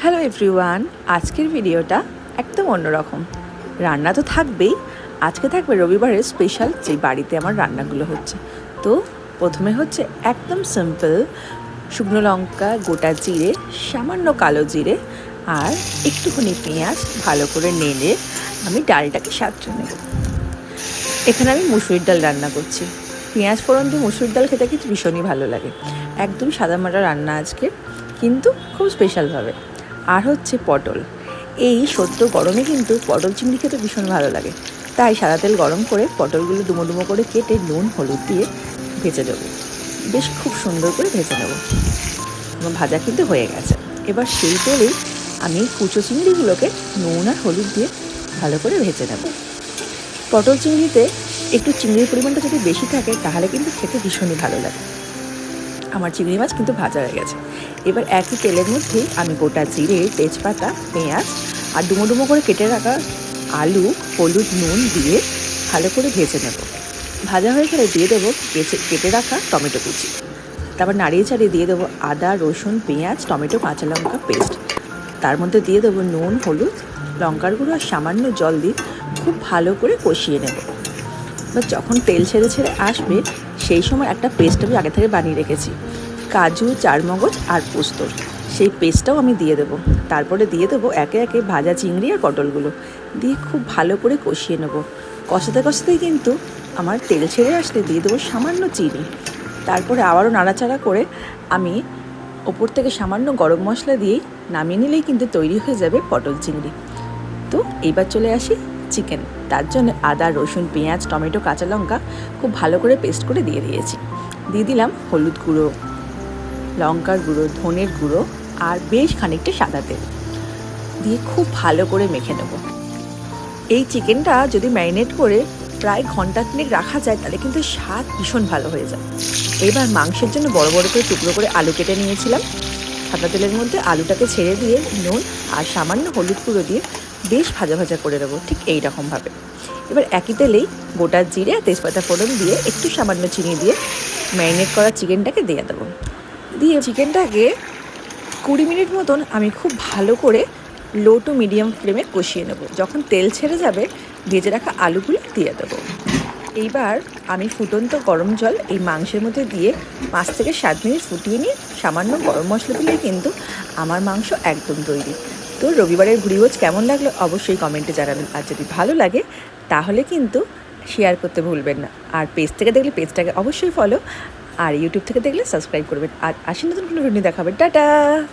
Hello everyone, আজকের ভিডিওটা একদম অন্যরকম। রান্না তো থাকবেই, আজকে থাকবে রবিবারের স্পেশাল যে বাড়িতে আমার রান্নাগুলো হচ্ছে। তো প্রথমে হচ্ছে একদম সিম্পল শুকনো লঙ্কা, গোটা জিরে, সামান্য কালো জিরে আর একটুখানি পেঁয়াজ ভালো করে নেড়ে আমি ডালটাকে সাঁতরে নেব। এখানে আমি মুসুরির ডাল রান্না করছি। পেঁয়াজ ফোড়ন দিয়ে মুসুরির ডাল খেতে কিন্তু ভীষণই ভালো লাগে। একদম সাদামাটা রান্না আজকে, কিন্তু খুব স্পেশালভাবে। আর হচ্ছে পটল। এই সদ্য গরমে কিন্তু পটল চিংড়ি খেতে ভীষণ ভালো লাগে, তাই সাদা তেল গরম করে পটলগুলো ডুমো ডুমো করে কেটে নুন হলুদ দিয়ে ভেজে দেবো। বেশ খুব সুন্দর করে ভেজে নেবো। আমার ভাজা কিন্তু হয়ে গেছে। এবার সেই তেলেই আমি কুচো চিংড়িগুলোকে নুন আর হলুদ দিয়ে ভালো করে ভেজে নেব। পটল চিংড়িতে একটু চিংড়ির পরিমাণটা যদি বেশি থাকে তাহলে কিন্তু খেতে ভীষণই ভালো লাগে। আমার চিংড়ি মাছ কিন্তু ভাজা হয়ে গেছে। এবার একই তেলের মধ্যেই আমি গোটা জিরে, তেজপাতা, পেঁয়াজ আর ডুমো ডুমো করে কেটে রাখা আলু, হলুদ, নুন দিয়ে ভালো করে ভেজে নেব। ভাজা হয়ে গেলে দিয়ে দেবো কেটে রাখা টমেটো কুচি। তারপর নাড়িয়ে চাড়িয়ে দিয়ে দেবো আদা, রসুন, পেঁয়াজ, টমেটো, কাঁচা লঙ্কা পেস্ট। তার মধ্যে দিয়ে দেবো নুন, হলুদ, লঙ্কার গুঁড়ো আর সামান্য জল দিয়ে খুব ভালো করে কষিয়ে নেব। বা যখন তেল ছেড়ে ছেড়ে আসবে সেই সময় একটা পেস্ট আমি আগে থেকে বানিয়ে রেখেছি, কাজু, চারমগজ আর পোস্তর। সেই পেস্টটাও আমি দিয়ে দেবো। তারপরে দিয়ে দেবো একে একে ভাজা চিংড়ি আর পটলগুলো দিয়ে খুব ভালো করে কষিয়ে নেব। কষাতে কষাতেই কিন্তু আমার তেল ছেড়ে আসলে দিয়ে দেবো সামান্য চিনি। তারপরে আবারও নাড়াচাড়া করে আমি ওপর থেকে সামান্য গরম মশলা দিয়েই নামিয়ে নিলেই কিন্তু তৈরি হয়ে যাবে পটল চিংড়ি। তো এইবার চলে আসি চিকেন। তার জন্য আদা, রসুন, পেঁয়াজ, টমেটো, কাঁচা লঙ্কা খুব ভালো করে পেস্ট করে দিয়ে দিয়েছি। দিয়ে দিলাম হলুদ গুঁড়ো, লঙ্কার গুঁড়ো, ধনের গুঁড়ো আর বেশ খানিকটা সাদা তেল দিয়ে খুব ভালো করে মেখে নেব। এই চিকেনটা যদি ম্যারিনেট করে প্রায় ঘন্টা তিনেক রাখা যায় তাহলে কিন্তু স্বাদ ভীষণ ভালো হয়ে যায়। এবার মাংসের জন্য বড় বড় করে টুকরো করে আলু কেটে নিয়েছিলাম। সাদা তেলের মধ্যে আলুটাকে ছেড়ে দিয়ে নুন আর সামান্য হলুদ গুঁড়ো দিয়ে বেশ ভাজা ভাজা করে দেবো, ঠিক এই রকমভাবে। এবার একই তেলেই গোটা জিরে আর তেজপাতা ফোড়ন দিয়ে একটু সামান্য চিনি দিয়ে ম্যারিনেট করা চিকেনটাকে দিয়ে দেবো। দিয়ে চিকেনটাকে 20 মিনিট মতন আমি খুব ভালো করে লো টু মিডিয়াম ফ্লেমে কষিয়ে নেব। যখন তেল ছেড়ে যাবে ভেজে রাখা আলুগুলো দিয়ে দেবো। এইবার আমি ফুটন্ত গরম জল এই মাংসের মধ্যে দিয়ে 5 থেকে 7 মিনিট ফুটিয়ে নিয়ে সামান্য গরম মশলা দিলেই কিন্তু আমার মাংস একদম তৈরি। তো রবিবারের ভুড়িভোজ কেমন লাগলো অবশ্যই কমেন্টে জানাবেন। আর যদি ভালো লাগে তাহলে কিন্তু শেয়ার করতে ভুলবেন না। আর পেজ থেকে দেখলে পেজটাকে অবশ্যই ফলো, আর ইউটিউব থেকে দেখলে সাবস্ক্রাইব করবেন। আর আসি নতুন কোনো ভিডিও দেখাবেন। টাটা।